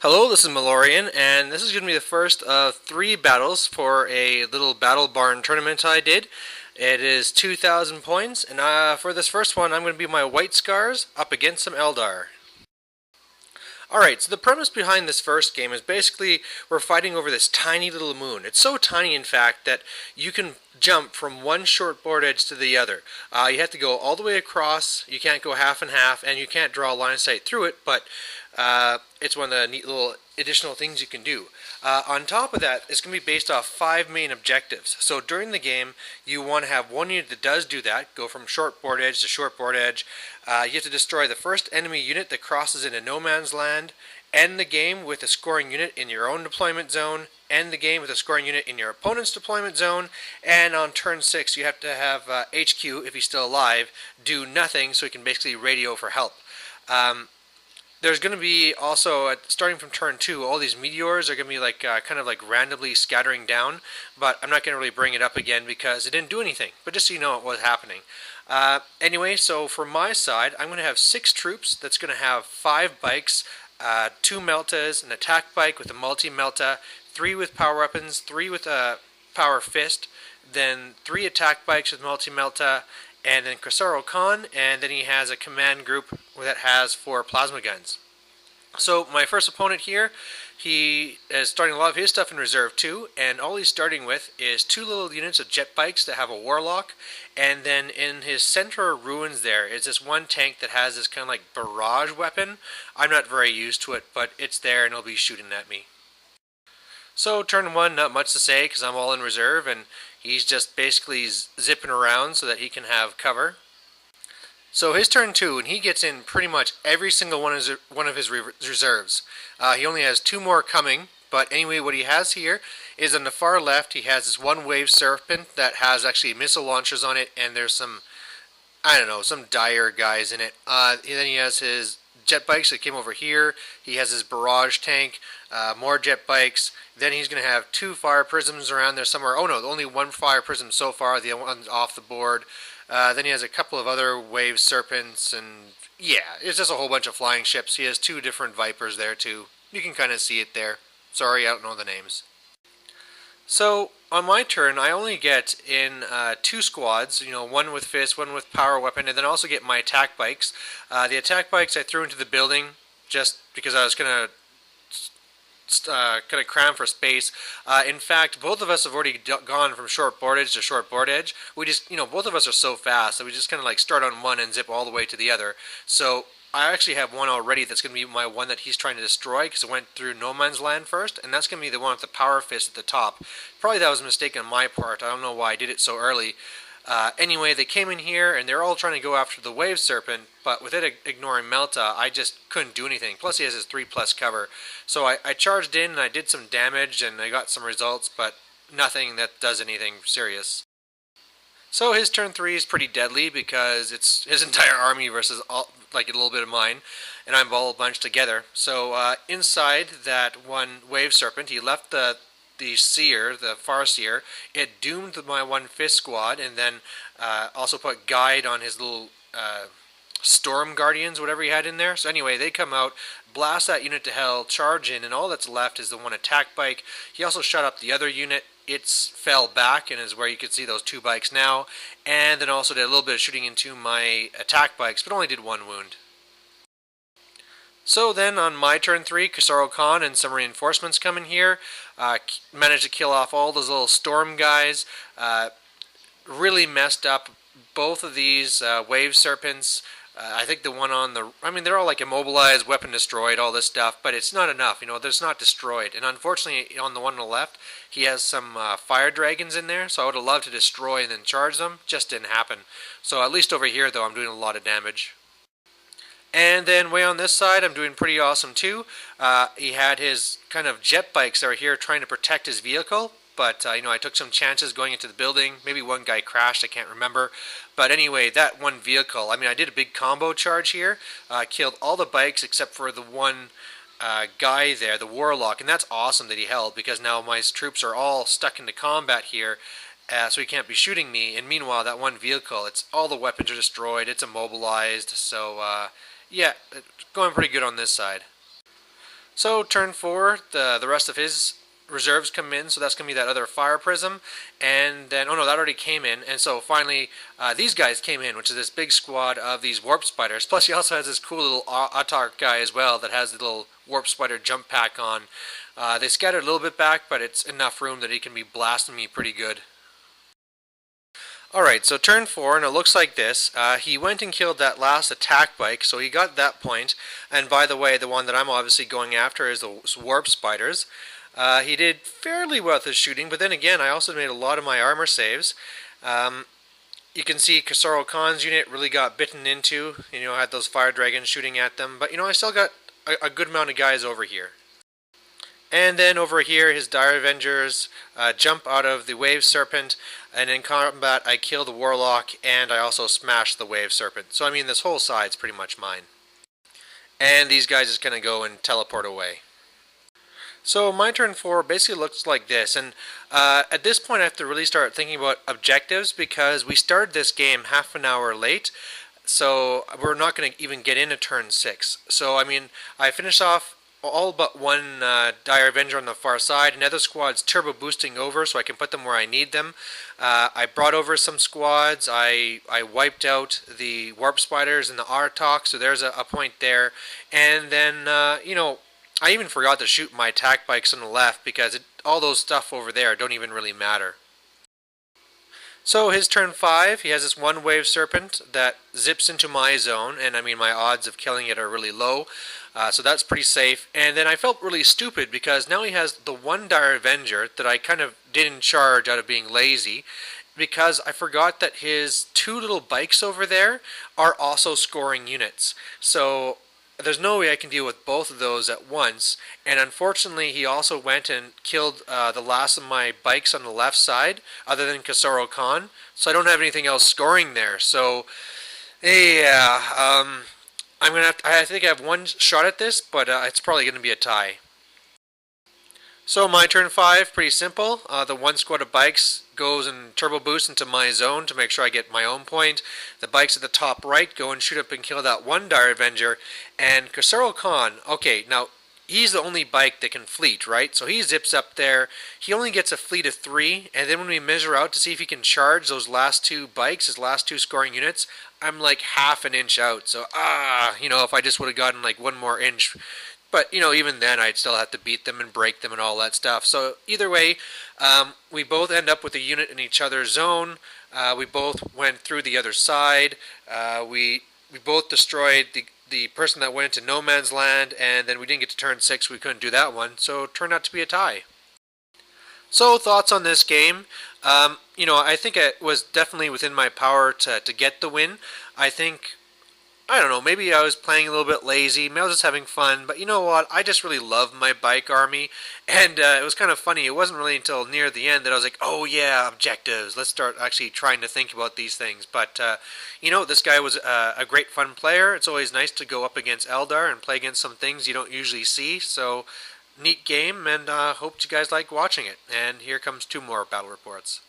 Hello, this is Malorian, and this is going to be the first of 3 battles for a little battle barn tournament I did. It is 2,000 points, and for this first one, I'm going to be my White Scars up against some Eldar. Alright, so the premise behind this first game is basically we're fighting over this tiny little moon. It's so tiny, in fact, that you can jump from one short board edge to the other. You have to go all the way across, you can't go half and half, and you can't draw a line of sight through it, but it's one of the neat little additional things you can do. On top of that, it's going to be based off 5 main objectives. So during the game, you want to have one unit that does do that, go from short board edge to short board edge. You have to destroy the first enemy unit that crosses into no man's land, end the game with a scoring unit in your own deployment zone, end the game with a scoring unit in your opponent's deployment zone, and on turn 6 you have to have HQ, if he's still alive, do nothing so he can basically radio for help. There's going to be also, starting from turn 2, all these meteors are going to be like kind of like randomly scattering down, but I'm not going to really bring it up again because it didn't do anything, but just so you know what was happening. Anyway, so for my side, I'm going to have 6 troops that's going to have 5 bikes, 2 meltas, an attack bike with a multi-melta, 3 with power weapons, 3 with a power fist, then 3 attack bikes with multi-melta, and then kor'sarro Khan, and then he has a command group that has 4 plasma guns. So my first opponent here, he is starting a lot of his stuff in reserve too, and all he's starting with is 2 little units of jet bikes that have a warlock, and then in his center ruins there is this one tank that has this kind of like barrage weapon. I'm not very used to it, but it's there and it'll be shooting at me. So turn 1, not much to say because I'm all in reserve, and he's just basically zipping around so that he can have cover. So his turn 2, and he gets in pretty much every single one of his reserves. He only has 2 more coming, but anyway, what he has here is on the far left, he has this one wave serpent that has actually missile launchers on it, and there's some, I don't know, some dire guys in it. Then he has his jet bikes that came over here. He has his barrage tank, more jet bikes. Then he's going to have 2 fire prisms around there somewhere. Oh no, only 1 fire prism so far. The other one's off the board. Then he has a couple of other wave serpents, and yeah, it's just a whole bunch of flying ships. He has 2 different Vipers there too. You can kind of see it there. Sorry, I don't know the names. So on my turn, I only get in 2 squads, one with fist, one with power weapon, and then also get my attack bikes. The attack bikes I threw into the building just because I was going to kind of cram for space. In fact, both of us have already gone from short board edge to short board edge. We just, both of us are so fast that we just kind of like start on one and zip all the way to the other. So I actually have one already that's going to be my one that he's trying to destroy because it went through no man's land first, and that's going to be the one with the power fist at the top. Probably that was a mistake on my part. I don't know why I did it so early. Anyway, they came in here and they're all trying to go after the wave serpent, but with it ignoring Melta, I just couldn't do anything. Plus he has his 3+ cover. So I charged in and I did some damage and I got some results, but nothing that does anything serious. So his turn 3 is pretty deadly because it's his entire army versus like a little bit of mine, and I'm all bunched together. So inside that one wave serpent, he left the seer, the farseer. It doomed my one fist squad, and then also put guide on his little storm guardians, whatever he had in there. So anyway, they come out, blast that unit to hell, charge in, and all that's left is the one attack bike. He also shot up the other unit. It fell back and is where you can see those 2 bikes now, and then also did a little bit of shooting into my attack bikes, but only did 1 wound. So then on my turn 3, kor'sarro Khan and some reinforcements come in here, managed to kill off all those little storm guys, really messed up both of these wave serpents. I think the one on the, they're all like immobilized, weapon destroyed, all this stuff, but it's not enough, there's not destroyed. And unfortunately, on the one on the left, he has some fire dragons in there, so I would have loved to destroy and then charge them. Just didn't happen. So at least over here, though, I'm doing a lot of damage. And then way on this side, I'm doing pretty awesome too. He had his kind of jet bikes that are here trying to protect his vehicle. But, I took some chances going into the building. Maybe one guy crashed, I can't remember. But anyway, that one vehicle, I did a big combo charge here. Killed all the bikes except for the one guy there, the warlock. And that's awesome that he held, because now my troops are all stuck into combat here. So he can't be shooting me. And meanwhile, that one vehicle, all the weapons are destroyed. It's immobilized. So, yeah, going pretty good on this side. So turn 4, the rest of his reserves come in, so that's going to be that other fire prism, and then, oh no, that already came in, and so finally these guys came in, which is this big squad of these warp spiders, plus he also has this cool little autark guy as well that has the little warp spider jump pack on. They scattered a little bit back, but it's enough room that he can be blasting me pretty good. Alright, so turn 4, and it looks like this. He went and killed that last attack bike, so he got that point. And by the way, the one that I'm obviously going after is the warp spiders. He did fairly well with his shooting, but then again, I also made a lot of my armor saves. You can see kor'sarro Khan's unit really got bitten into, had those fire dragons shooting at them, but I still got a good amount of guys over here. And then over here, his Dire Avengers jump out of the Wave Serpent, and in combat I kill the Warlock, and I also smash the Wave Serpent. So I mean, this whole side's pretty much mine. And these guys just gonna go and teleport away. So my turn 4 basically looks like this, and at this point I have to really start thinking about objectives, because we started this game half an hour late, so we're not going to even get into turn 6. So I mean, I finished off all but one Dire Avenger on the far side. Another squad's turbo boosting over so I can put them where I need them. I brought over some squads. I wiped out the Warp Spiders and the Artok, so there's a point there. And then, I even forgot to shoot my attack bikes on the left, because all those stuff over there don't even really matter. So his turn 5, he has this one Wave Serpent that zips into my zone, and I mean, my odds of killing it are really low, so that's pretty safe. And then I felt really stupid, because now he has the one Dire Avenger that I kind of didn't charge out of being lazy, because I forgot that his two little bikes over there are also scoring units. So there's no way I can deal with both of those at once, and unfortunately he also went and killed the last of my bikes on the left side, other than kor'sarro Khan, so I don't have anything else scoring there. So yeah, I think I have one shot at this, but it's probably going to be a tie. So my turn 5, pretty simple. The one squad of bikes goes and turbo boosts into my zone to make sure I get my own point. The bikes at the top right go and shoot up and kill that one Dire Avenger. And kor'sarro Khan, okay, now he's the only bike that can fleet, right? So he zips up there. He only gets a fleet of 3, and then when we measure out to see if he can charge those last two bikes, his last two scoring units, I'm like half an inch out. So, if I just would have gotten like one more inch. But, even then I'd still have to beat them and break them and all that stuff. So either way, we both end up with a unit in each other's zone. We both went through the other side. We both destroyed the person that went into no man's land, and then we didn't get to turn 6. We couldn't do that one, so it turned out to be a tie. So thoughts on this game? I think it was definitely within my power to get the win. I don't know, maybe I was playing a little bit lazy, maybe I was just having fun, but you know what, I just really love my bike army, and it was kind of funny. It wasn't really until near the end that I was like, oh yeah, objectives, let's start actually trying to think about these things. But, this guy was a great fun player. It's always nice to go up against Eldar and play against some things you don't usually see, so neat game, and hope you guys like watching it. And here comes 2 more battle reports.